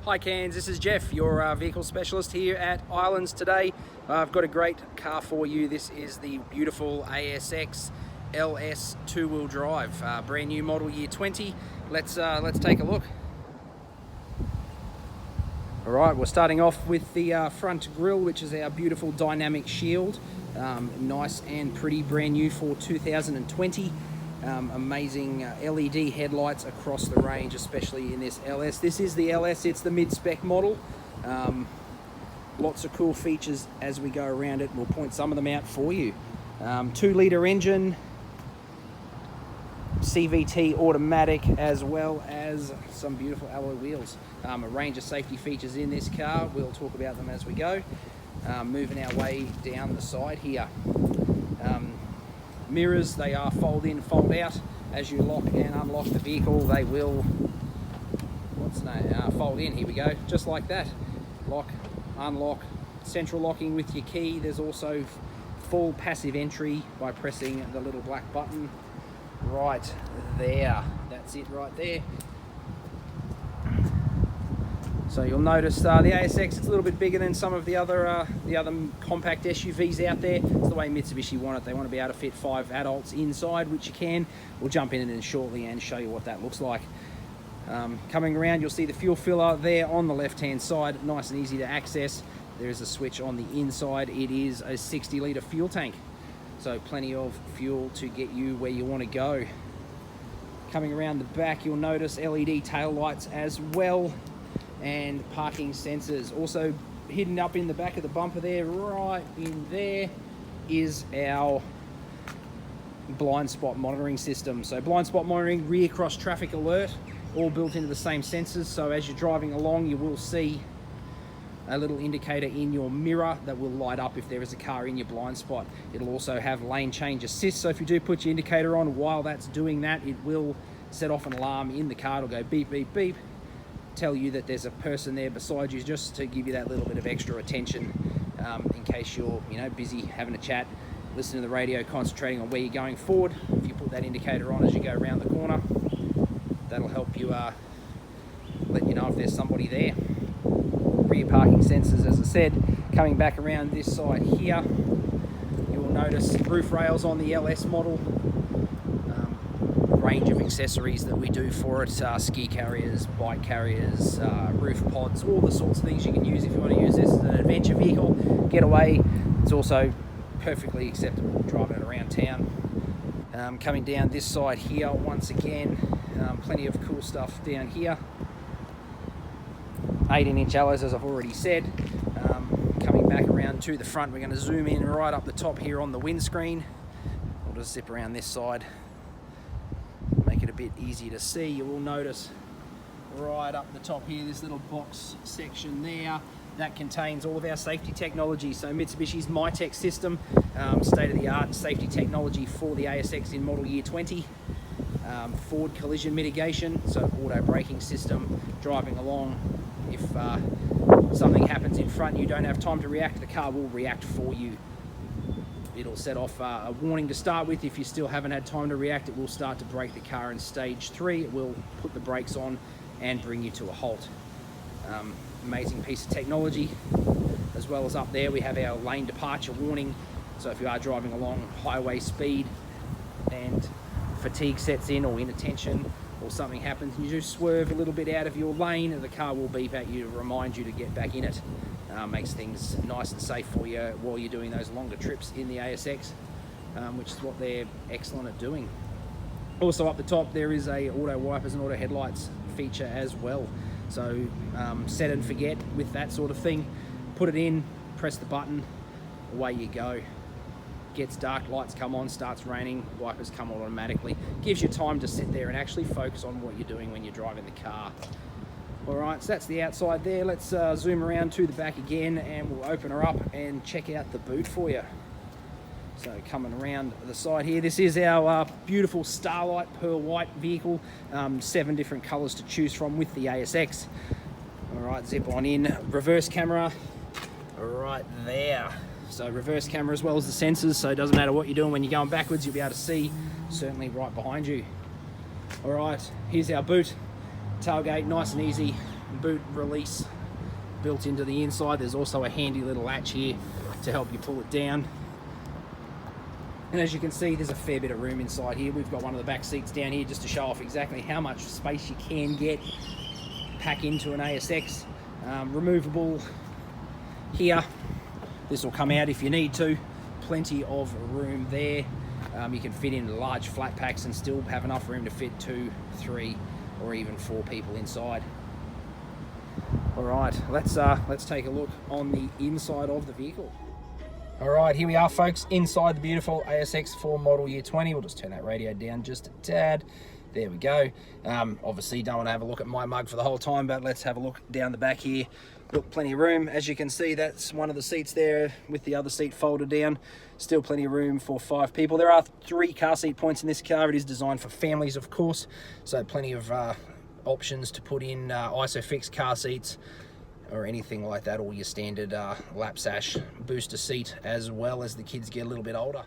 Hi Cairns, this is Jeff, your vehicle specialist here at Islands today. I've got a great car for you. This is the beautiful ASX LS two-wheel drive, brand new model year 20. Let's take a look. All right, we're starting off with the front grille, which is our beautiful dynamic shield. Nice and pretty, brand new for 2020. Amazing LED headlights across the range, especially in this LS. This is the LS, it's the mid-spec model. Lots of cool features as we go around it. We'll point some of them out for you. 2-litre engine, CVT automatic, as well as some beautiful alloy wheels. A range of safety features in this car. We'll talk about them as we go. Moving our way down the side here. Mirrors, they are fold in, fold out. As you lock and unlock the vehicle, they will fold in. Here we go, just like that. Lock, unlock, central locking with your key. There's also full passive entry by pressing the little black button right there. That's it right there. So you'll notice the ASX is a little bit bigger than some of the other compact SUVs out there. It's the way Mitsubishi want it. They want to be able to fit 5 adults inside, which you can. We'll jump in it shortly and show you what that looks like. Coming around, you'll see the fuel filler there on the left-hand side, nice and easy to access. There is a switch on the inside. It is a 60-litre fuel tank, so plenty of fuel to get you where you want to go. Coming around the back, you'll notice LED tail lights as well, and parking sensors. Also hidden up in the back of the bumper there, right in there, is our blind spot monitoring system. So blind spot monitoring, rear cross traffic alert, all built into the same sensors. So as you're driving along, you will see a little indicator in your mirror that will light up if there is a car in your blind spot. It'll also have lane change assist, so if you do put your indicator on while that's doing that, it will set off an alarm in the car. It'll go beep, beep, beep, tell you that there's a person there beside you, just to give you that little bit of extra attention in case you're busy having a chat, listening to the radio, concentrating on where you're going forward. If you put that indicator on as you go around the corner, that'll help you let you know if there's somebody there. Rear parking sensors, as I said. Coming back around this side here, you will notice roof rails on the LS model. Range of accessories that we do for it, ski carriers, bike carriers, roof pods, all the sorts of things you can use if you want to use this as an adventure vehicle, getaway. It's also perfectly acceptable driving it around town. Coming down this side here, once again, plenty of cool stuff down here. 18-inch alloys, as I've already said. Coming back around to the front, we're going to zoom in right up the top here on the windscreen. We'll just zip around this side, make it a bit easier to see. You will notice right up the top here, this little box section there, that contains all of our safety technology. So Mitsubishi's MyTech system, state-of-the-art safety technology for the ASX in model year 20. Forward collision mitigation, so auto braking system. Driving along, if something happens in front, you don't have time to react, the car will react for you. It'll set off a warning to start with. If you still haven't had time to react, it will start to brake the car in stage 3. It will put the brakes on and bring you to a halt. Amazing piece of technology. As well as up there, we have our lane departure warning. So if you are driving along highway speed and fatigue sets in, or inattention, or something happens and you just swerve a little bit out of your lane, the car will beep at you to remind you to get back in it. Makes things nice and safe for you while you're doing those longer trips in the ASX, which is what they're excellent at doing. Also up the top, there is a auto wipers and auto headlights feature as well. So set and forget with that sort of thing. Put it in, press the button, away you go. Gets dark, lights come on, starts raining, wipers come on automatically. Gives you time to sit there and actually focus on what you're doing when you're driving the car. All right, so that's the outside there. Let's zoom around to the back again, and we'll open her up and check out the boot for you. So coming around the side here, this is our beautiful Starlight Pearl White vehicle. 7 different colors to choose from with the ASX. All right, zip on in. Reverse camera right there. So reverse camera as well as the sensors, so it doesn't matter what you're doing when you're going backwards, you'll be able to see certainly right behind you. All right, here's our boot. Tailgate, nice and easy. boot release built into the inside. There's also a handy little latch here to help you pull it down. And as you can see, there's a fair bit of room inside here. We've got one of the back seats down here just to show off exactly how much space you can pack into an ASX. Removable here. This will come out if you need to. Plenty of room there. You can fit in large flat packs and still have enough room to fit 2, 3, or even 4 people inside. All right, let's take a look on the inside of the vehicle. All right, here we are, folks, inside the beautiful ASX for model year 20. We'll just turn that radio down just a tad. There we go. Obviously, don't want to have a look at my mug for the whole time, but let's have a look down the back here. Look, plenty of room. As you can see, that's one of the seats there with the other seat folded down. Still plenty of room for 5 people. There are 3 car seat points in this car. It is designed for families, of course, so plenty of options to put in ISOFIX car seats or anything like that, or your standard lap sash booster seat, as well as the kids get a little bit older.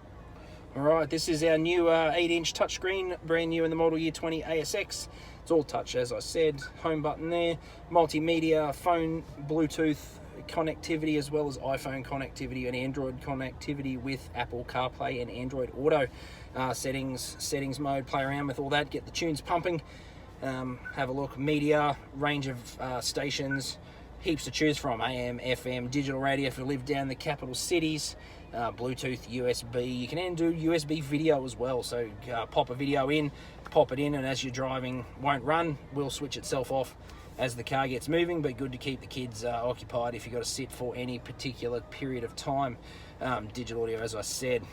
All right, this is our new 8-inch touchscreen, brand new in the model year 20 ASX. It's all touch, as I said. Home button there, multimedia, phone, Bluetooth connectivity, as well as iPhone connectivity and Android connectivity with Apple CarPlay and Android Auto. Settings mode, play around with all that, get the tunes pumping. Have a look, media, range of stations, heaps to choose from, AM, FM, digital radio if you live down the capital cities, Bluetooth, USB. You can do USB video as well, so pop a video in, pop it in, and as you're driving, won't run, will switch itself off as the car gets moving, but good to keep the kids occupied if you've got to sit for any particular period of time. Digital audio, as I said,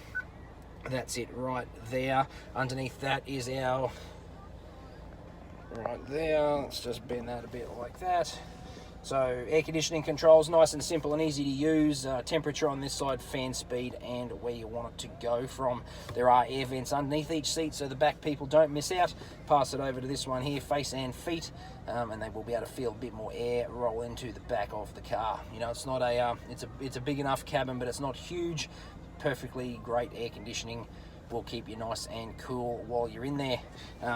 that's it right there. Underneath that is our, right there, let's just bend that a bit like that. So air conditioning controls, nice and simple and easy to use. Temperature on this side, fan speed, and where you want it to go from. There are air vents underneath each seat, so the back people don't miss out. Pass it over to this one here, face and feet, and they will be able to feel a bit more air roll into the back of the car. You know, it's not a, it's a big enough cabin, but it's not huge. Perfectly great air conditioning. Will keep you nice and cool while you're in there.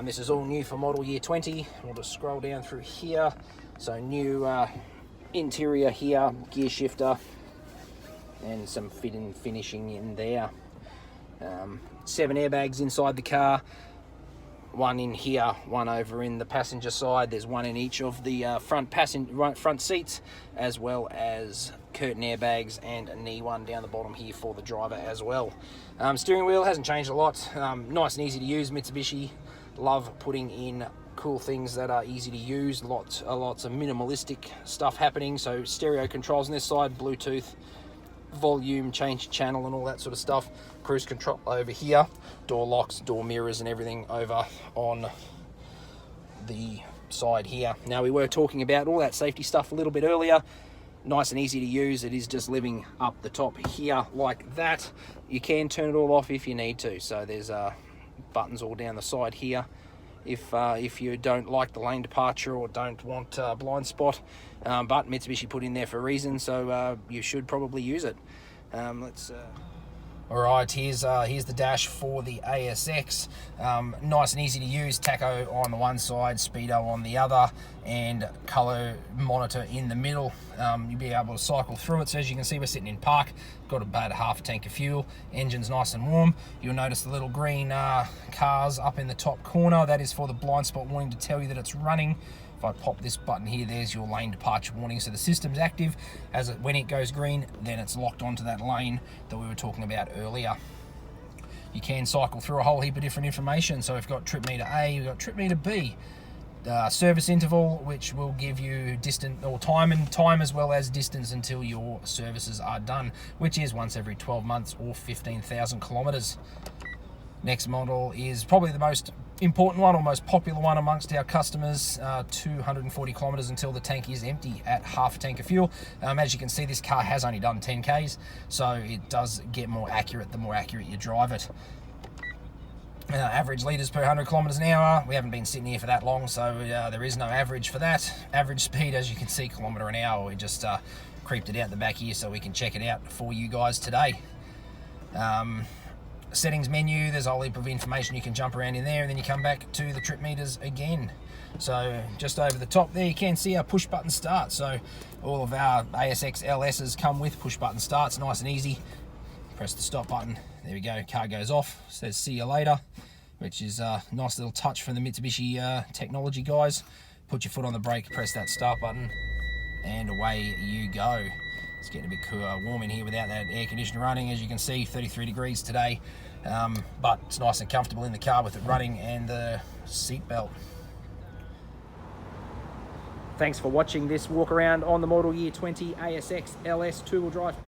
This is all new for model year 20. We'll just scroll down through here. So new interior here, gear shifter, and some finishing in there. 7 airbags inside the car. 1 in here, 1 over in the passenger side. There's 1 in each of the front seats, as well as curtain airbags and a knee one down the bottom here for the driver as well. Steering wheel hasn't changed a lot. Nice and easy to use. Mitsubishi love putting in cool things that are easy to use. Lots of minimalistic stuff happening. So stereo controls on this side, Bluetooth, volume, change channel, and all that sort of stuff. Cruise control over here, door locks, door mirrors, and everything over on the side here. Now, we were talking about all that safety stuff a little bit earlier. Nice and easy to use. It is just living up the top here like that. You can turn it all off if you need to. So there's buttons all down the side here if you don't like the lane departure or don't want blind spot, but Mitsubishi put in there for a reason, so you should probably use it. All right, here's the dash for the ASX. Nice and easy to use. Tacho on the one side, speedo on the other, and color monitor in the middle. You'll be able to cycle through it. So as you can see, we're sitting in park. Got about half a tank of fuel. Engine's nice and warm. You'll notice the little green cars up in the top corner. That is for the blind spot warning to tell you that it's running. If I pop this button here, there's your lane departure warning. So the system's active. When it goes green, then it's locked onto that lane that we were talking about earlier. You can cycle through a whole heap of different information. So we've got trip meter A, we've got trip meter B. Service interval, which will give you distance or time as well as distance until your services are done, which is once every 12 months or 15,000 kilometers. Next model is probably the most important one or most popular one amongst our customers, 240 kilometers until the tank is empty at half a tank of fuel. As you can see, this car has only done 10 Ks, so it does get more accurate the more accurate you drive it. Average litres per 100 kilometers an hour. We haven't been sitting here for that long, so there is no average for that. Average speed, as you can see, kilometre an hour. We just creeped it out the back here so we can check it out for you guys today. Settings menu, there's a whole heap of information you can jump around in there, and then you come back to the trip meters again. So just over the top there, you can see our push button start. So all of our ASX LSs come with push button starts, nice and easy. Press the stop button, there we go, car goes off, says see you later, which is a nice little touch from the Mitsubishi technology guys. Put your foot on the brake, press that start button, and away you go. It's getting a bit warm in here without that air conditioner running. As you can see, 33 degrees today, but it's nice and comfortable in the car with it running and the seat belt. Thanks for watching this walk around on the model year 20 ASX LS two-wheel drive.